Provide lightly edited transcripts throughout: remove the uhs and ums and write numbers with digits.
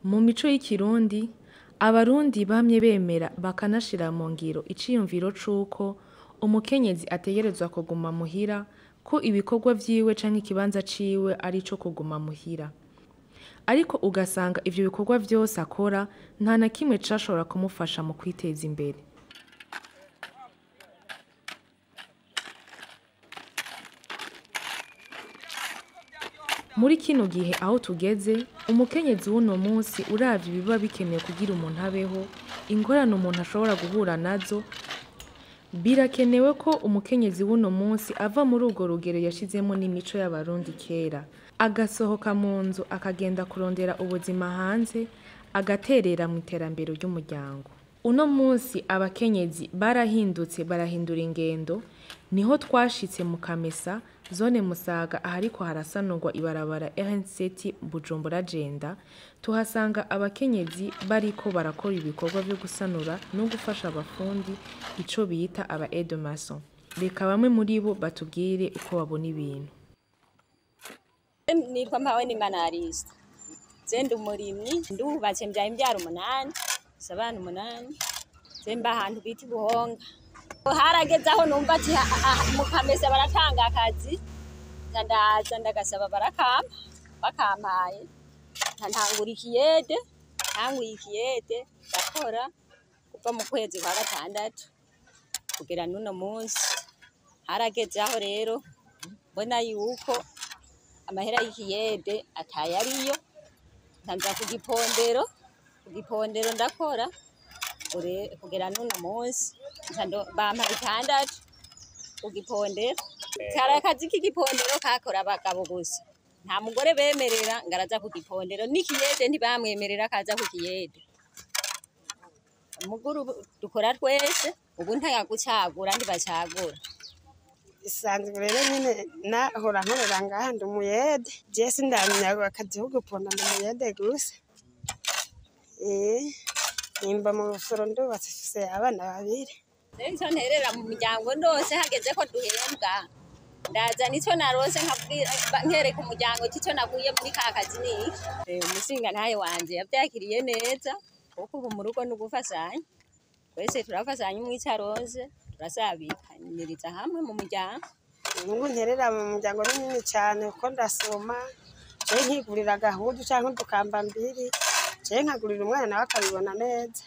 Mu mico y'ikirundi, abarundi bamye bemera bakanashira mu ngiro iciyumviro c'uko umukenyezi ategerezwa kuguma muhira, ko ibikorwa vyiwe canke ikibanza ciwe ari ico kuguma muhira. Ariko ugasanga ivyo bikorwa vyose akora nta na kimwe cashobora kumufasha mu kwiteza imbere. Muri kino gihe aho tugeze, umukenyezi w'uno munsi uravye ibiba bikenewe kugira umuntu abeho, ingorane umuntu ashobora guhura nazo, birakenewe ko umukenyezi w'uno munsi ava muri urwo rugero yashizemo n'imico y'abarundi kera, agasohoka mu nzu akagenda kurondera ubuzima hanze, agaterera mu iterambere ry'umuryango. Uno munsi abakenyezi barahindutse barahindura ingendo, niho twashitse mu Kamesa, zone Musaga ahariko harasanurwa ibarabara RN7 Bujumbura Jenda, tuhasanga abakenyezi bariko barakora ibikorwa vyo gusanura no gufasha abafundi ico bita aba aide mason. Reka bamwe muri bo batubwire uko babona ibintu. Nitwa mpawe ni manarista. Zenda umurimyi, ndubatse mbyaye imbyaro 8, sabana 8. Zemba ahantu bita Buhonga. Harageze aho numva ati mu Kamesa baratanga akazi, ndaza ndagasaba bakampaye, ntangura ikiyede, bakora kuva mu kwezi kwa gatandatu kugera n'uno munsi. Harageze aho rero mbona yuko amahera y'ikiyede atayariyo, ntanza ku gipondero ndakora kugera n'uno munsi. Bampa 6 ku gipondero. Kara akazi k'igipondero kakora abagabo gusa, nta mugore bemerera ngaraza ku gipondero, n'ikiyede ntibamwemerera kaza ku kiyede. Umuguru dukora twese, ubu ntayagucagura ntibacagura. Isanzwe rero nyine nahora nkorera ngaha ndi umuyede, je sindamenya akazi ko guponda ndi umuyede gusa. Nimba mu busoro ndubatse mfise abana 2. Nico nterera mu muryango ndose hageze ko duhembwa, ndaza nico narose nkereka umuryango kico naguye muri ka kazi niki. Umusinga ntaye wanje yavyakiriye neza, kuko ubu mu rugo n'ugufasanya, twese turafasanya umwicaronse, turasabikanyiriza hamwe mu muryango. Ubu nterera mu muryango ni nini cyane, kuko ndasoma, je nkigurira agahudu canke udukamba 2, je nkagurira umwana nawe akabibona neza,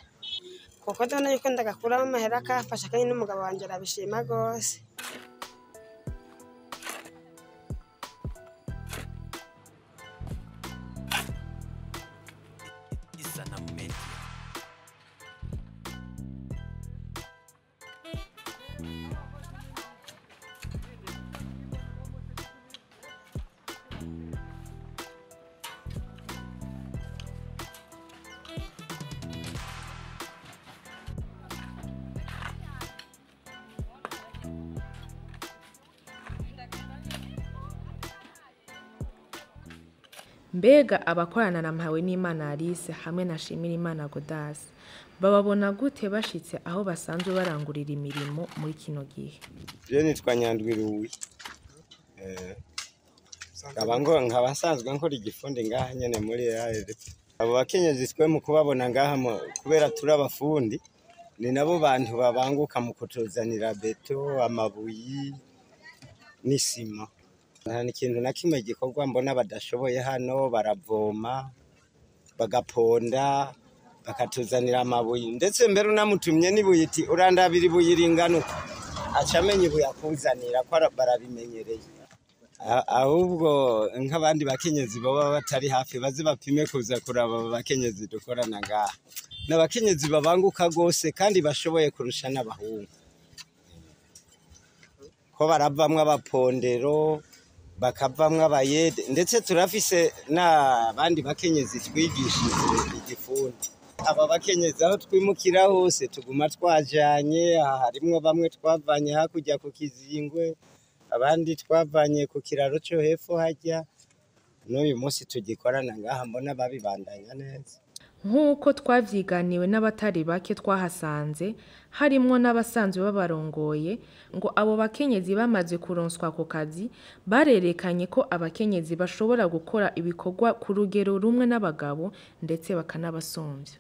kuko ndabona yuko ndagakuramo amahera akafasha, kandi n'umugabo wanje arabishima gose. Mbega abakorana na mpawe n'Imana Alice hamwe na Shimirimana Godas bababona gute bashitse aho basanzwe barangurira imirimo muri kino gihe? Je nitwa Nyandwiruwi. Nkabasanzwe nkora igifundi ngaha nyene muri ARF. Abo bakenyezi twe mu kubabona ngaha kubera turi abafundi, ni nabo bantu babanguka mu kutuzanira beto, amabuyi n'isima. Nta n'ikintu na kimwe gikorwa mbona badashoboye hano, baravoma, bagaponda, bakatuzanira amabuyi. Ndetse mbere unamutumye n'ibuye iti urandabira ibuye ringana uko, acamenye ibuye akuzanira, ko barabimenyereye. Ahubwo nk'abandi bakenyezi baba batari hafi bazi bapime kuza kuraba bakenyezi dukorana ngaha. N'abakenyezi babanguka gose kandi bashoboye kurusha n'abahungu, ko baravamwe abapondero, bakavamwe abayede, ndetse turafise n'abandi bakenyezi twigishije igifundi. Aba bakenyezi aho twimukira hose tuguma twajanye, harimwo bamwe twavanye hakurya ku Kizingwe, abandi twavanye ku kiraro cyo hepfo hajya, n'uyu munsi tugikorana ngaha mbona babibandanya neza. nk'uko twavyiganiwe n'abatari bake twahasanze harimwo n'abasanzwe babarongoye ngo abo bakenyezi bamaze kuronswa ako kazi barerekanye ko abakenyezi bashobora gukora ibikorwa ku rugero rumwe n'abagabo ndetse bakanabasumvya.